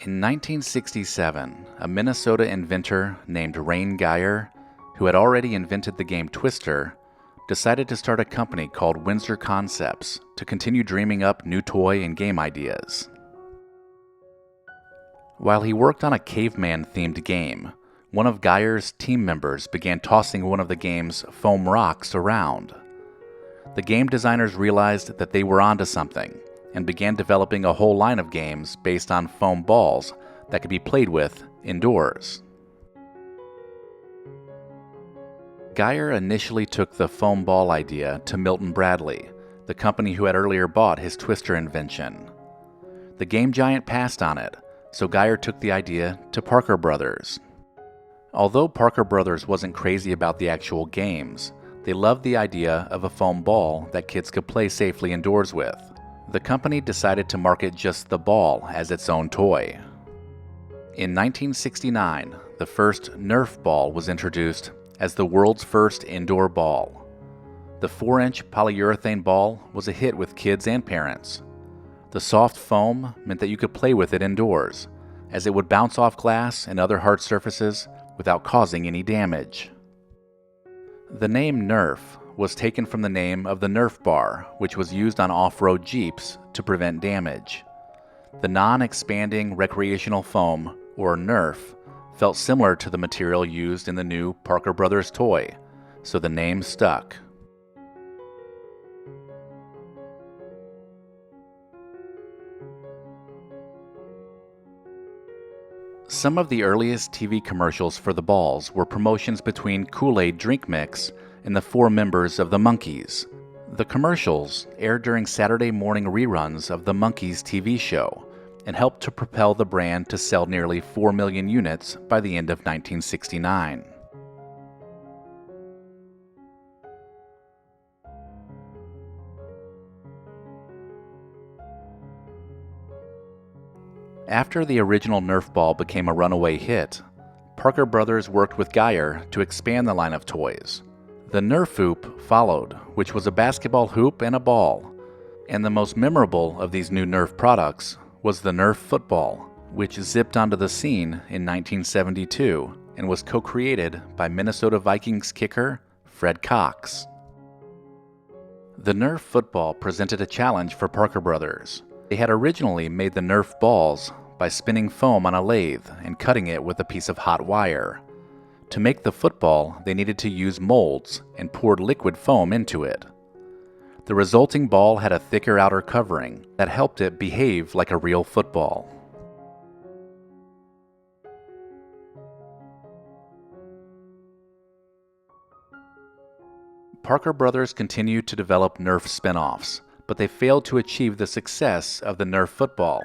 In 1967, a Minnesota inventor named Rain Geyer, who had already invented the game Twister, decided to start a company called Windsor Concepts to continue dreaming up new toy and game ideas. While he worked on a caveman-themed game, one of Geyer's team members began tossing one of the game's foam rocks around. The game designers realized that they were onto something and began developing a whole line of games based on foam balls that could be played with indoors. Geyer initially took the foam ball idea to Milton Bradley, the company who had earlier bought his Twister invention. The game giant passed on it, so Geyer took the idea to Parker Brothers. Although Parker Brothers wasn't crazy about the actual games, they loved the idea of a foam ball that kids could play safely indoors with. The company decided to market just the ball as its own toy. In 1969, the first Nerf ball was introduced as the world's first indoor ball. The 4-inch polyurethane ball was a hit with kids and parents. The soft foam meant that you could play with it indoors, as it would bounce off glass and other hard surfaces without causing any damage. The name Nerf was taken from the name of the Nerf bar, which was used on off-road Jeeps to prevent damage. The non-expanding recreational foam, or Nerf, felt similar to the material used in the new Parker Brothers toy, so the name stuck. Some of the earliest TV commercials for the balls were promotions between Kool-Aid drink mix and the 4 members of the Monkees. The commercials aired during Saturday morning reruns of the Monkees TV show and helped to propel the brand to sell nearly 4 million units by the end of 1969. After the original Nerf ball became a runaway hit, Parker Brothers worked with Geyer to expand the line of toys. The Nerf hoop followed, which was a basketball hoop and a ball. And the most memorable of these new Nerf products was the Nerf football, which zipped onto the scene in 1972 and was co-created by Minnesota Vikings kicker Fred Cox. The Nerf football presented a challenge for Parker Brothers. They had originally made the Nerf balls by spinning foam on a lathe and cutting it with a piece of hot wire. To make the football, they needed to use molds and poured liquid foam into it. The resulting ball had a thicker outer covering that helped it behave like a real football. Parker Brothers continued to develop Nerf spin-offs, but they failed to achieve the success of the Nerf football.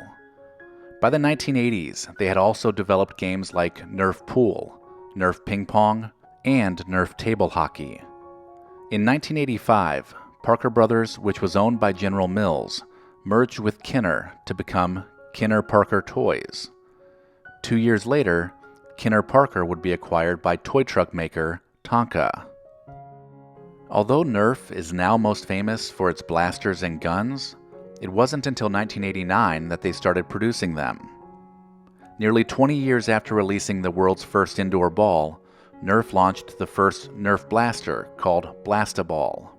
By the 1980s, they had also developed games like Nerf Pool, Nerf Ping Pong, and Nerf Table Hockey. In 1985, Parker Brothers, which was owned by General Mills, merged with Kenner to become Kenner-Parker Toys. 2 years later, Kenner-Parker would be acquired by toy truck maker Tonka. Although Nerf is now most famous for its blasters and guns, it wasn't until 1989 that they started producing them. Nearly 20 years after releasing the world's first indoor ball, Nerf launched the first Nerf blaster called Blast-A-Ball.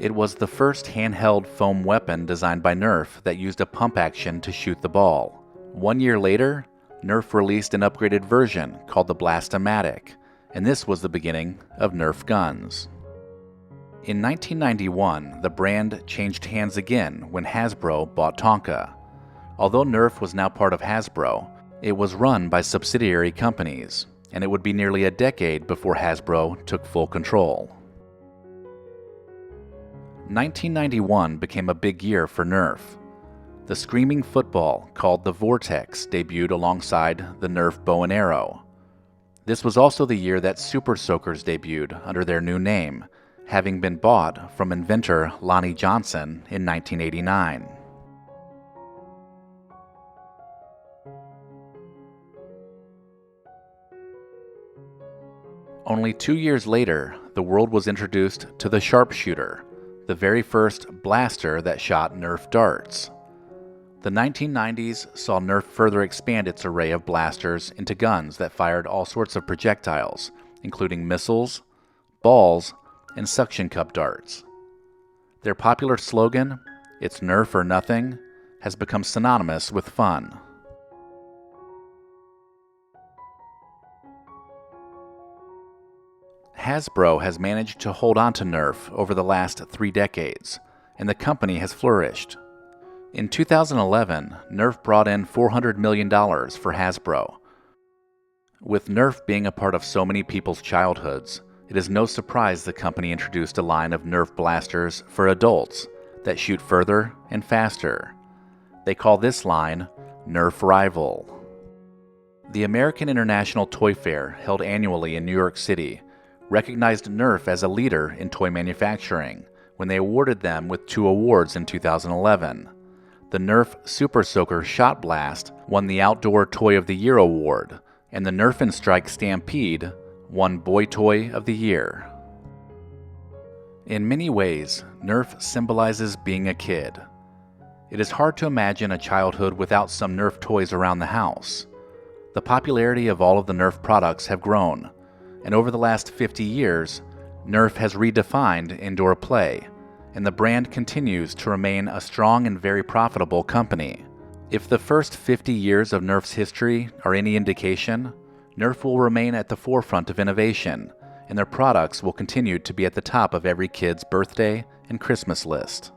It was the first handheld foam weapon designed by Nerf that used a pump action to shoot the ball. 1 year later, Nerf released an upgraded version called the Blast-A-Matic, and this was the beginning of Nerf guns. In 1991, the brand changed hands again when Hasbro bought Tonka. Although Nerf was now part of Hasbro, it was run by subsidiary companies, and it would be nearly a decade before Hasbro took full control. 1991 became a big year for Nerf. The screaming football called the Vortex debuted alongside the Nerf bow and arrow. This was also the year that Super Soakers debuted under their new name, having been bought from inventor Lonnie Johnson in 1989. Only 2 years later, the world was introduced to the sharpshooter, the very first blaster that shot Nerf darts. The 1990s saw Nerf further expand its array of blasters into guns that fired all sorts of projectiles, including missiles, balls, and suction cup darts. Their popular slogan, "It's Nerf or nothing," has become synonymous with fun. Hasbro has managed to hold on to Nerf over the last 3 decades, and the company has flourished. In 2011, Nerf brought in $400 million for Hasbro. With Nerf being a part of so many people's childhoods, it is no surprise the company introduced a line of Nerf blasters for adults that shoot further and faster. They call this line Nerf Rival. The American International Toy Fair, held annually in New York City, recognized Nerf as a leader in toy manufacturing when they awarded them with 2 awards in 2011. The Nerf Super Soaker Shot Blast won the Outdoor Toy of the Year award, and the Nerf and Strike Stampede won Boy Toy of the Year. In many ways, Nerf symbolizes being a kid. It is hard to imagine a childhood without some Nerf toys around the house. The popularity of all of the Nerf products have grown, and over the last 50 years, Nerf has redefined indoor play, and the brand continues to remain a strong and very profitable company. If the first 50 years of Nerf's history are any indication, Nerf will remain at the forefront of innovation, and their products will continue to be at the top of every kid's birthday and Christmas list.